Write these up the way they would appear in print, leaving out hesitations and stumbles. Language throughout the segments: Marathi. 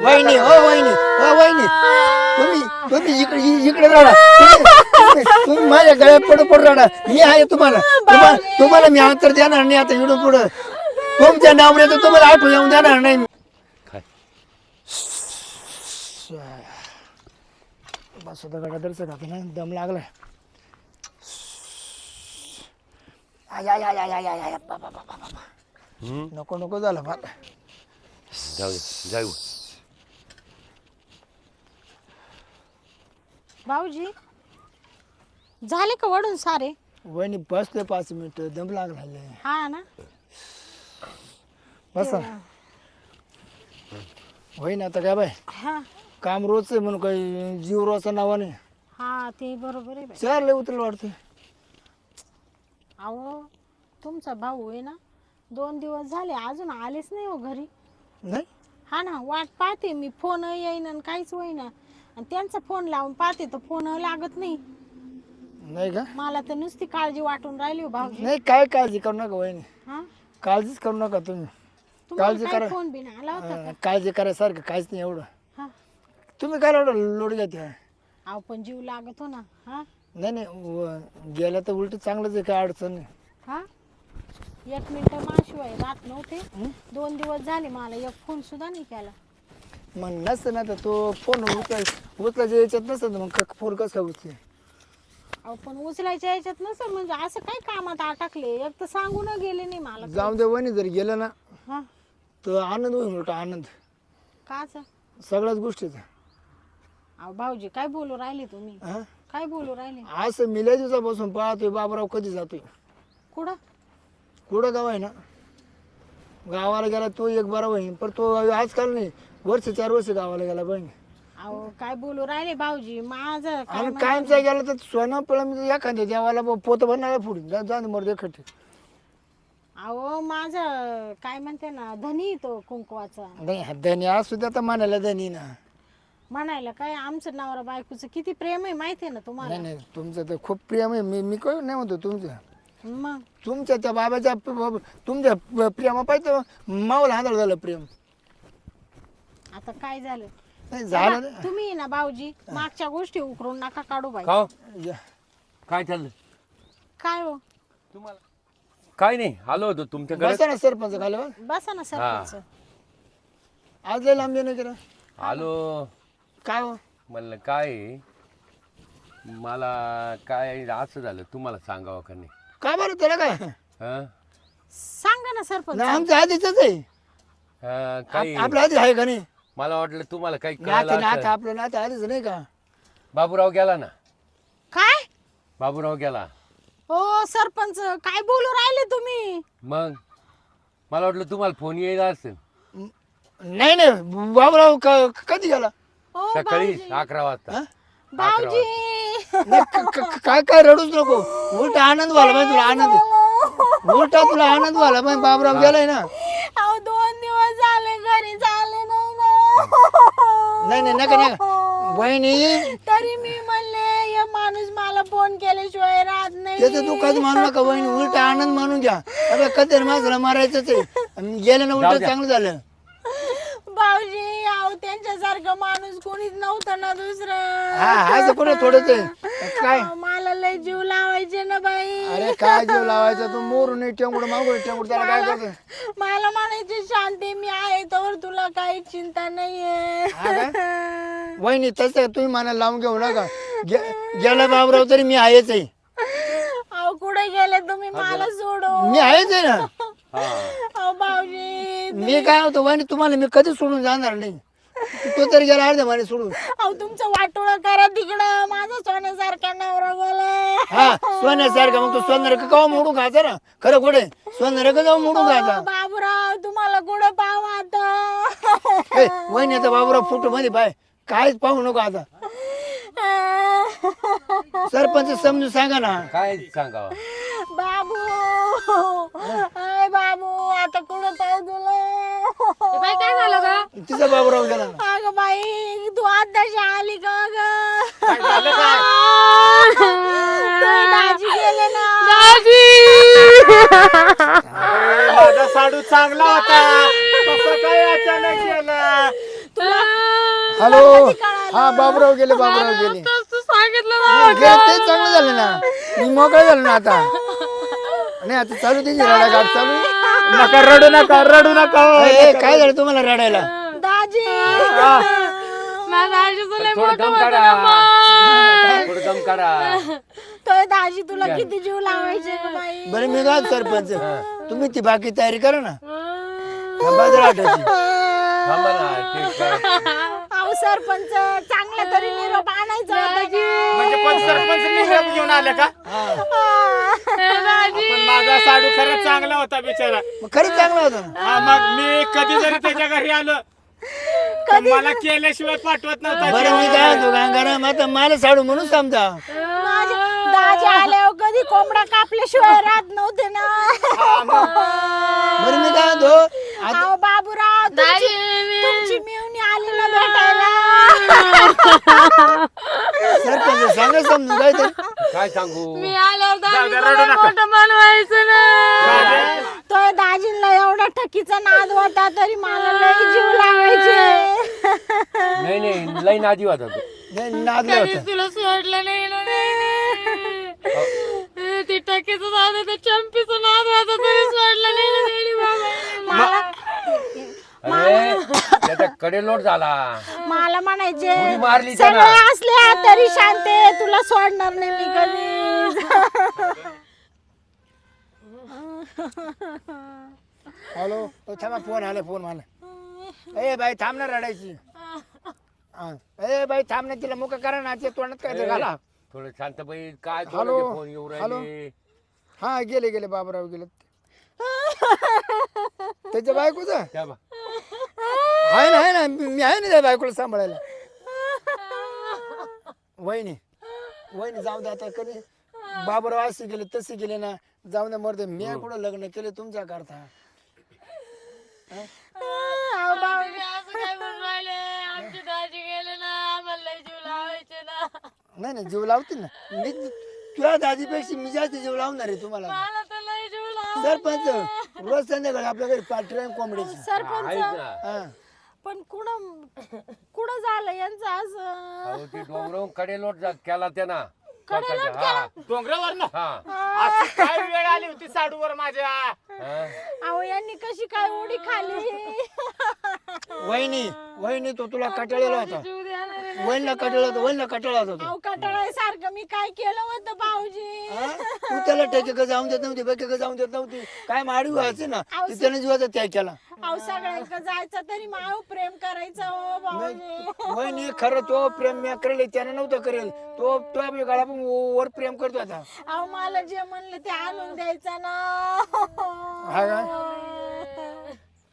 वहिनी वहिनी तुम्ही इकडे राहा तुम्ही माझ्या गळ्यात पडू राहा मी आहे तुम्हाला मी अंतर देणार नाही आता इकडून पुढं तुमच्या नावऱ्याचं तुम्हाला आठवण येऊन देणार नाही बस होता गडा दरच राहतो ना दम लागलाय नको नको झालं मला जाऊ भाऊजी झाले का वडून सारे वहिनी बसले 5 मिनिट दम लागला हा ना बसा होईन आता काय बाय हा काम रोजच आहे म्हणून काही जीव रोजचा नावाने हा ते बरोबर आहे बाई. चारले उतरलं वाटतं अहो तुमचा भाऊ आहे ना 2 दिवस झाले अजून आलेच नाही हो घरी नाही हा ना वाट पाहते मी फोन येईन आणि काहीच होईना आणि त्यांचा फोन लावून पाहते तर फोन लागत नाही नाही का मला तर नुसती काळजी वाटून राहिली हो भाऊजी नाही काय काळजी करू नका वहिनी हा काळजीच करू नका तुम्ही तुम्हाला काळजी काय करा. फोन बिन आला होता का काळजी करायसारखं काहीच नाही एवढं हा तुम्ही काय एवढं लोड घेते अहो पण जीव लागत हो ना हा नाही नाही गेलं तर उलट चांगलंच आहे काय अडचण नाही हा 1 मिनिट माशिवाय राहत नव्हते 2 दिवस झाले मला एक फोन सुद्धा नाही केला मग नसतं ना तर तो फोन उचलायच्या याच्यात नसतं ना मग फोन कसा उचले अहो पण उचलायच्या याच्यात नसेल म्हणजे असं काय कामात अटकले एक तर सांगू न गेले नाही मला जाऊन दे वहिनी जर गेलं ना हा तर आनंद होईल मोठा आनंद काच सगळ्याच गोष्टीचा अहो भाऊजी काय बोलू राहिले तुम्ही हा काय बोलू राहिले असं मी लय दिवसापासून पाहतोय बाबराव कधी जातोय कुठं कुठं गाव आहे ना गावाला गेला तो एक बरा होईन पण तो आजकाल नाही 4 वर्ष गावाला गेला बहीण अहो काय बोलू राहिले भाऊजी माझं काय आणि कायमचा गेला तर सोनं पळम एखाद्या देवाला पोत बनायला पुढे जाऊन मर देखट अहो माझं काय म्हणते ना धनी तो कुंकवाचा नाही धनी असू द्या तर म्हणायला धनी ना म्हणायला काय आमचं नवरा बायकोचं किती प्रेम आहे माहिती आहे ना तुम्हाला नाही नाही तुमचं तर खूप प्रेम आहे मी काही नाही म्हणतो तुमचं मग तुमच्या त्या बाबाच्या तुमच्या प्रेमा पाहिजे मावला हादळ झालं प्रेम आता काय झालं नाही झालं ना. तुम्ही ना भाऊजी मागच्या गोष्टी उकरून नका काढू बाई का हो? या. काय चाललं काय हो तुम्हाला काय नाही आलो होतो तुमच्या घरात बसा ना सरपंच घालवा बसा ना सरपंच आज लय लांब नाही केलं आलो काय हो म्हणलं काय आहे? मला काय असं झालं तुम्हाला सांगावं का नाही का बरं त्याला काय हं? सांगा ना सरपंच नाही आमचं आधीच आहे काही आपलं आधी आहे का नाही मला वाटलं तुम्हाला काही नातं कळलं नातं असेल. आपलं नातं आधीच नाही का बाबूराव गेला ना काय बाबूराव गेला हो सरपंच काय बोलू राहिले तुम्ही मग मला वाटलं तुम्हाला फोन येईल असेल नाही नाही बाबराव कधी गेला हो सकाळी भाऊजी. 11 वाजता भाऊजी नाही, काय काय रडूच नको उलटा आनंद व्हायला पाहिजे तुला आनंद उलटा तुला आनंद व्हायला पाहिजे बाबराव गेलाय ना अहो 2 दिवस झाले घरी झाले नाही नाही नाही नका नका बहिणी तरी मी म्हणले हे माणूस मला फोन केल्याशिवाय राहत नाही त्याचं दुःखाच मानू नका बहिणी उलटा आनंद मानून घ्या आता कधी माणसाला मारायचंच आहे गेलं ना उलट चांगलं झालं भाऊजी अहो त्यांच्यासारखं माणूस कोणीच नव्हतं ना दुसरं हा हा पुढे थोडंच आहे काय अहो, मला लय जीव लावायचे ना बाई अरे काय जीव लावायचा तू मोरून नाही टेंगुड मागून टेंगुड त्याला काय करतो मला म्हणायची शांती मी आहे तर तुला काही चिंता नाहीये हा काय? वहिनी तसं तुम्ही मनाला लावून घेऊ नका गेला बाबराव तरी मी आहेच आहे अहो कुठे गेले तुम्ही मला सोडून मी आहेच आहे ना अहो भाऊजी मी काय होतो वहिनी तुम्हाला मी कधी सोडून जाणार नाही तो तरी गेला अर्ध्या माने सोडून अहो तुमचं वाटोळं करा तिकडं माझा सोन्यासारखा नवरा गेला हा सोन्यासारखा मग तो सोनार का मोडून खायचा ना खरं कुठे सोनार का जाऊन मोडून खायचा बाबूराव तुम्हाला कुठं पाहू आता वहिनी आता बाबूराव फोटो मध्ये पाय काहीच पाहू नको आता सरपंच समजून सांगा ना काय सांगावं बाबू अय बाबू आता कुठं पाहू तुला बाई काय झालं ग तिचा बाबूराव गेला ना अगं बाई तू आताशी आली का ग काय झालं काय? तुझी दाजी गेले ना माझा साडू चांगला होता कसं काय अचानक गेला तुला हॅलो कधी कळालं? हा बाबूराव गेले बाबूराव गेले तू सांगितलं ना गेले ते चांगलं झालं ना मी मोकळा झालो ना आता नाही आता चालू त्याची रडा गाठ चालू नका रडू नका रडू नका ए, काय झालं तुम्हाला रडायला दाजी थोडं दम काढा थोडं दम काढा तो दाजी तुला किती जीव लावायचे ग बाई. बरं मी काय सरपंच तुम्ही ती बाकी तयारी करा ना बाजार आठवची थांबा ना ठीक आहे अहो सरपंच चांगला तरी निरोप आणायचा होता की. म्हणजे पण सरपंच निरोप घेऊन आले का पण माझा साडू खरंच चांगला होता बिचारा मग खरंच चांगला होता ना हा, मग मी कधी जरी त्याच्या घरी आलो तर मला केल्याशिवाय पाठवत नव्हता बरं मी काय म्हणतो गंगाराम आता मला साडू म्हणून समजा माझे दाजी आल्यावर कधी कोंबडा कापल्याशिवाय राहत नव्हते ना. बरं मी काय म्हणतो आता अहो बाबूराव तुमची मिळून आली ना भेटायला. सरपंच सांगा समजून काय ते काय सांगू जाऊ दे, रडू नका तो दाजींना एवढा ठकीचा नाद होता तरी मला लई जीव लावायचे. नाही नाही लई नादी होता तो नाही, नादलं होतं तुला सोडलं नाही ना ते टाकीचं नाद होतं चंपीचं नाद होतं तरी सोडलं नाही ना त्यांनी बाबा. अरे त्याचा कडे लोट झाला मला उडी म्हणायचे मारली त्यानं. सगळे असले तरी शांते तुला सोडणार नाही मी कधी. हॅलो थांबा फोन आला फोन मला ए बाई थांब ना रडायची हा. ए बाई थांब ना तिला मुख करा ना ते तोंडात काय ते घाला थोडं शांतबाई काय हॅलो, फोन येऊ हॅलो. राहिले हा गेले गेले बाबूराव गेले त्याच्या बायकोच त्या बा- आहे ना मी आहे ना त्या बायकोला सांभाळायला वहिनी वहिनी जाऊ दे आता कधी बाबूराव असे गेले तसे गेले ना जाऊ दे मरते मी कुठं लग्न केले तुमच्या करता अहो बाबा, तुम्ही असं काय म्हणून राहिले आमची दाजी गेले ना आम्हाला लय जीव लावायचे ना. नाही नाही जीव लावते ना मी तुला दादीपेक्षा मी जास्त जीव लावणार आहे तुम्हाला मला तर लय जीव लाव. सरपंच रोज संध्याकाळी आपल्या घरी पार्टी आहे कोंबड्याची सरपंच ऐक ना हा पण कुठं झालं यांचं असं. अहो ती डोंगरावून कडे लोट केला त्यानं स्वतःच्या. हा डोंगरावर ना हा अशी काय वेळ आली होती साडूवर माझ्या हा. अहो यांनी कशी काय उडी खाली. वहिनी तो तुला कटाळलेला होता वहिनीला कटाळला होता वहिनीला कटाळला होता तो अहो कटाळ्यासारखं मी काय केलं होतं भाऊजी. हा? तू त्याला टेके जाऊन देत नव्हती बेके जाऊन देत नव्हती काय माडी व्हायची ना ती त्याने जीवाचा त्याग केला अहो सगळ्यांकडे जायचं तरी माव प्रेम करायचं हो भाऊजी. वहिनी खरं तो प्रेम मी करेल त्याने नव्हतं करेल तो गाळा पण वर प्रेम करतो आता अहो मला जे म्हणलं ते आणून द्यायचं ना. हा का?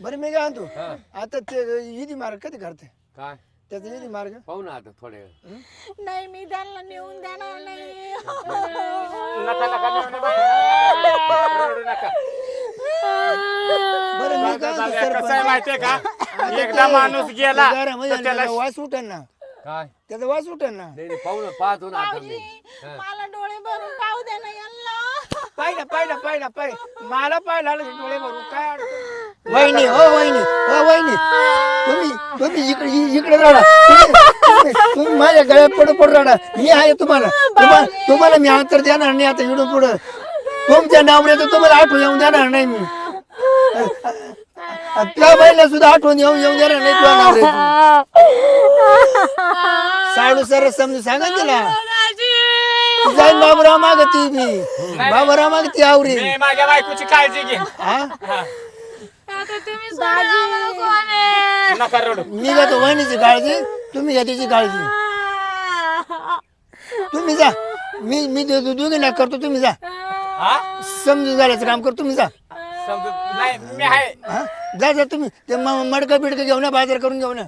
बरं मी काय म्हणतो हा. आता ते ईदी मार्ग कधी करते काय त्याचा ईदी मार्ग पाहू ना आता थोडे नाही मी त्यांना नेऊन देणार नाही. नका नका नका, नका रडू नका बरं मी काय कसं म्हणतो, आहे सरपंच माहितीये का आता एकदा ते- माणूस गेला ते घरामध्ये तर त्याला त्याला वास उठन ना काय त्याचा वास उठन ना नाही नाही, पाहू ना पाहतो ना आता मी भाऊजी मला डोळे भरून पाहू दे ना यांना. पाहिलं मला पाहिलं आलं की डोळे भरून काय अडचण? वहिनी तुम्ही इकडे राहा तुम्ही माझ्या गळ्यात पडू राहा मी आहे तुम्हाला मी अंतर देणार नाही आता इकडून पुढं तुमच्या नावऱ्याचं तुम्हाला आठवण येऊन देणार नाही मी त्या बाईला सुद्धा आठवण येऊन देणार नाही तुला नावऱ्याची साडू सर समजून सांगा तिला जाईन बाबूराव माग ती बी बाबूराव माग ती आवरी मी माझ्या बायकोची काळजी घे हा आता तुम्ही सोडा आम्हाला कोण आहे? नका रडू मी घेतो वहिनीची काळजी तुम्ही घ्या तिची काळजी तुम्ही जा मी दोघी ना करतो तुम्ही जा हा समजून झाल्याचं काम करतो तुम्ही जा समजू नाही मी आहे हा? जा तुम्ही ते मडका बिडका घेऊन या बाजार करून घेऊन या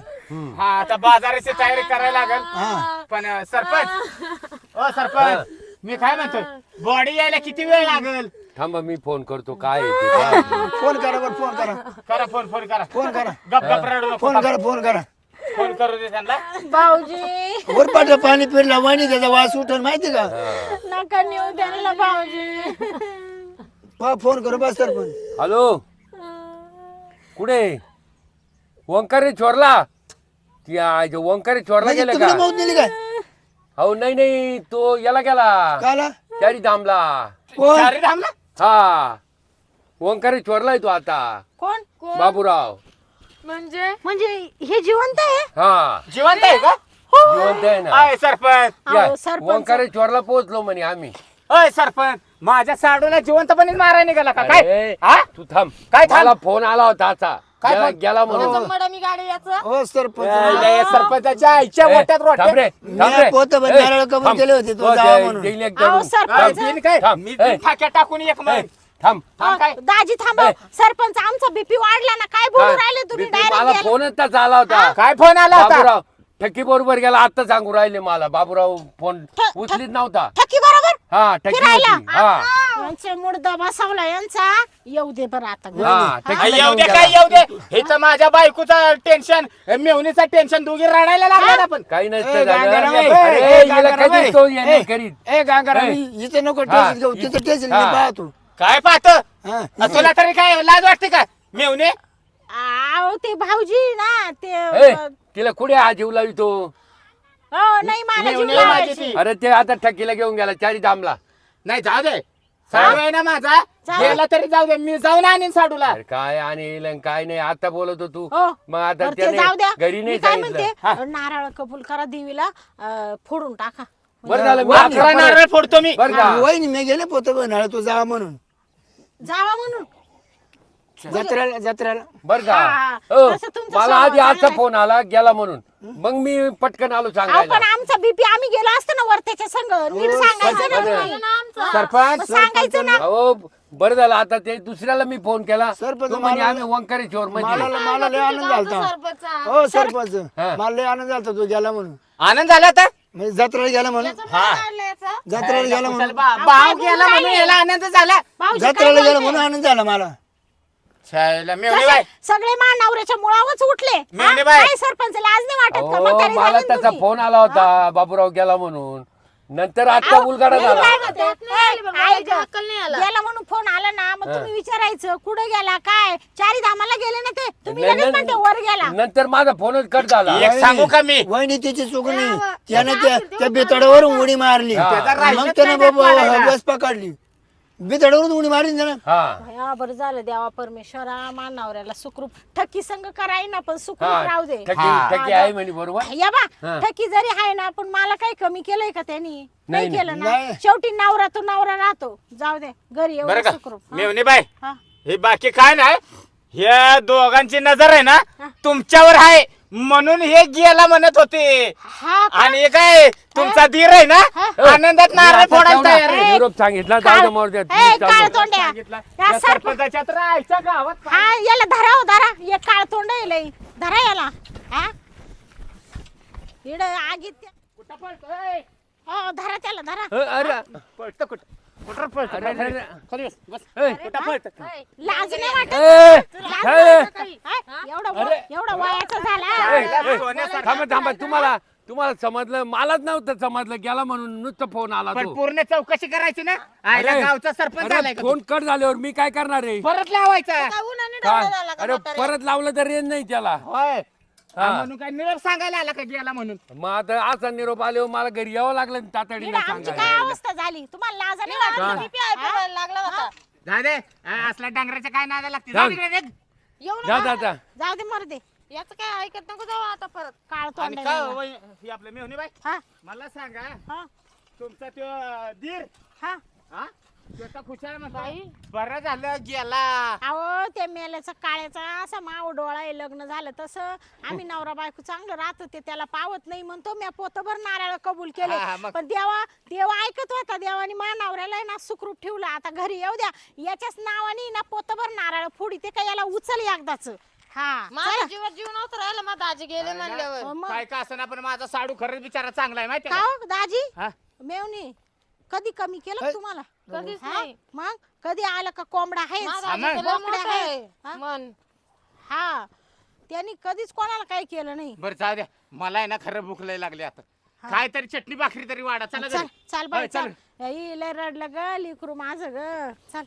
हा आता बाजाराची तयारी करायला लागेल हा पण सरपंच मी काय म्हणतो बॉडी यायला किती वेळ लागेल थांबा मी फोन करतो काय आहे ते काय. फोन करा बरं फोन करा करा फोन करा फोन करा गप गप रडू नको. फोन करा फोन करू दे त्यांना भाऊजी वरपाट पाणी पिरला वहिनी त्याचा वास उठल माहिती का नका नेऊ त्यांना भाऊजी. फोन करू बस सरपंच हॅलो कुठे ओंकार रे चोरला ओंकारी चोरला म्हणजे गेले तुला का मौत नेली काय हो नाही तो याला गेला काला चारी दामला कोण चारी धामला हा ओंकारी चोरलाय तो आता कोण बाबूराव म्हणजे म्हणजे हे जिवंत आहे हा जिवंत आहे का जिवंत आहे ना अय सरपंच या, अहो, सरपंच. ओंकारी चोरला पोहोचलो म्हणे आम्ही अय सरपंच माझ्या साडूला जिवंतपणे मारायला निघाला का काय अरे, हा? तू थांब काय थांब? मला फोन आला होता आता काय गेला- फोन? गेला म्हणून मी गाडी याचं हो सरपंच लय सरपंचाच्या आईच्या ए, मोठ्यात थांब रे, रोट्या थांब मी रे. पोतं पण ए, नारळ कबूल थांब. केले होते, तू हो, जावा दे- म्हणून. देईल एक अहो, धरून. सरपंच. थांब. बिन काय थांब. मी ए, ठाक्या टाकून एक ए, मग थांब काय? दाजी थांबव ए. सरपंच आमचा बीपी वाढला ना काय बोलू राहिले तुम्ही BP मला डायरेक्ट फोनच त्याचा आला होता काय फोन आला होता बाबूराव ठक्की बरोबर गेला आता सांगू राहिले मला बाबूराव फोन उचलीत नव्हता ठकी बरोबर हा ठक्की फिरायला होती. हा यांचा मुर्दा बसवला यांचा येऊ दे बरं आता घरी. हा ठक्कीला येऊ घेऊन दे गेला. काय येऊ दे हे तर माझ्या बायकोचा टेन्शन मेवणीचा टेन्शन दोघी रडायला लागला ना पण काही ए, नसतं गांगराम, झालं. ए, अरे, ए, हिला गांगराम, कधीच ए, तो हे नाही ए, करीत ए गांगराम ए. इथं नको हा. टेन्शन घेऊ तिथं टेन्शन हा. मी पाहतो काय पाहत हा. तुला तरी काय लाज वाटते का मेवणे आहो ते भाऊजी ना ते ए, तिला कुठे हा जीव लावी तो हो नाही मला जीव मेवणे माझी लावायची. ती. अरे ते आता ठक्कीला घेऊन गेला चारी दामला नाही जाऊ दे साडू आहे ना माझा जाऊ. गेला तरी जाऊ दे मी जाऊन आणीन साडूला अरे काय आणि काय नाही आता बोलतो तू हो मग आता बरं, ते जाऊ द्या त्याने घरी मी नाही काय सांगितलं म्हणते नारळ कबूल करा देवीला फोडून टाका बरं झालं मी वहिनी, अकरा नारळ फोडतो मी बरं का वहिनी मी गेले पोतं बनाळ तू जावा म्हणून जावा म्हणून जत्रेला बर का हा, हो, तसं तुमचं मला स्वभाव आधी आजचा चांगला आहे. फोन आला गेला म्हणून मग मी पटकन आलो अहो सांगायला पण आमचा बीपी आम्ही गेलो असतो ना वर त्याच्या संग नीट सांगायचं ना सरपंच. तुम्ही. हा, सरपंच, मग सांगायचं ना अहो बरं झालं आता ते दुसऱ्याला मी फोन केला सरपंच, तो म्हणे मला- आम्ही वंकारे चोर मला म्हणजे मला लय आनंद झालता हो सरपंच हा. मला लय आनंद झालता तू गेला म्हणून आनंद झाला आता म्हणजे जत्रेला गेला म्हणून जत्रेला गेला म्हणून भाव गेला म्हणून याला आनंद झाला भाऊजी काय जत्रेला गेला बोलते? म्हणून आनंद झाला मला शाळेला मेवणे बाय सगळे मानावऱ्याच्या मुळावरच उठले हा? मेवणे बाई. काय सरपंच लाज नाही वाटत का अहो म्हातारी मला झाली ना त्याचा तुम्ही? फोन आला होता बाबूराव गेला म्हणून नंतर आता अहो, उलगाडा मी झाला काय म्हणते? ऐक, अक्कल नाही आला गेला म्हणून फोन आला ना मग तुम्ही विचारायचं कुठे गेला काय चारी धामाला गेले ना ते तुम्ही नाही, लगेच म्हणते वर गेला नंतर माझा फोनच कट झाला एक सांगू का मी वहिनी तिची चूक नाही त्यानं त्या बेतडावरून उडी मारली हा. त्याचा राहिलाच मग त्यानं नाही बाबा पाडायला. बस पकडली बेतडावरून उडी मारली ना हा हा बरं झालं देवा परमेश्वरा मानावऱ्याला सुखरूप ठकी संग कराय ना पण सुखरूप हा राहू दे ठकी आहे म्हणे बरोबर या बा हा. ठकी जरी आहे ना पण मला काही कमी केलंय का त्यांनी नाही नाही, केलं ना नाही. शेवटी नवरा तो नवरा राहतो जाऊ दे घरी बरं एवढं का सुखरूप हा. मेवणे बाय हा. हे बाकी काय नाही ह्या दोघांची नजर आहे ना तुमच्यावर आहे म्हणून हे गेला म्हणत होते हा का? आणि हे काय तुमचा धीर आहे ना हा. आनंदात नारळ फोडायला तयार आहे निरोप सांगितला जाऊ दे मोर दे. ए, चालतो. काळ तोंड्या सांगितलं. या या सरपंच सरपंचाच्या तर आईच्या गावात हा याला धरा हो धरा ये काळ तोंड आहे लई धरा याला हा इड आगीत त्या- कुठं पळतोय? हो धरा त्याला धरा अरे पळतं कुठं? कुठं पळतं? अरे, अरे, अरे. खाली बस, बस. ए, कुठं पळतं? लाज नाही वाटत ए, लाज ए, नाही वाटत काही? हा? एवढं अरे. एवढं वयाचं झाला ए, ए, सोन्यासारखं. थांबा थांबा तुम्हाला समजलं मलाच नव्हतं समजलं गेला म्हणून नुसतं फोन आला पण तो पूर्ण चौकशी करायची ना आईला अरे, गावचा सरपंच अरे, झालाय का फोन कट झाल्यावर मी काय करणार आहे तू? परत लावायचा काय अरे परत लावलं तर रेंज नाही त्याला होय हा. म्हणून काय निरोप सांगायला आला का गेला म्हणून मग आता असा निरोप आल्यावर मला घरी यावं लागलं तातडीने इड आमची काय सांगायला अवस्था झाली तुम्हाला लाज नाही वाटत हा. BP ऐकायला लागला होता दादे असल्या डांगराच्या काय नादा लागते जा. जा तिकडे निघ. जा जाऊ दे मर दे याचं काय ऐकत नको जाऊ आता परत काळ आणि तोंड का आहे. वय- हे आपलं मेहुणे बाई हा मला सांगा हा तुमचा तो दीर हा हा त्याचा खुशाल म्हणतो बरं झालं गेला अहो ते मेल्याचं काळ्याचा असा माव डोळा आहे लग्न झालं तसं आम्ही नवरा बायको चांगलं राहत होते त्याला पावत नाही म्हणतो मी पोतभर नारळ कबूल केले हा, मग. पण देव ऐकत होता देवाने मा नवऱ्याला आहे ना सुखरूप ठेवलं आता घरी येऊ द्या याच्याच नावाने ना पोतभर नारळ फोडी ते काय याला उचल एकदाच हा माझ्या चला. जीवात जीव नव्हतं राहिलं माझा आजी गेले म्हणल्यावर मग काय का असं पण माझा साडू खरंच बिचारा चांगला आहे माहिती का हो, दाजी हा? मेवणी कधी कमी केलं का तुम्हाला कधीच हा? नाही मग कधी आलं का कोंबडा माझा आहे आजी तुला बोकडे मोठं आहे आहे हा? मन हा त्यांनी कधीच कोणाला काही केलं नाही बरं जाऊ द्या मला आहे ना खरं भूक लय लागली आता काय तरी चटणी भाकरी तरी वाढा चला चल घरी. चल बाई होय, चल. चल लय रडलं ग लिकरू माझं ग चल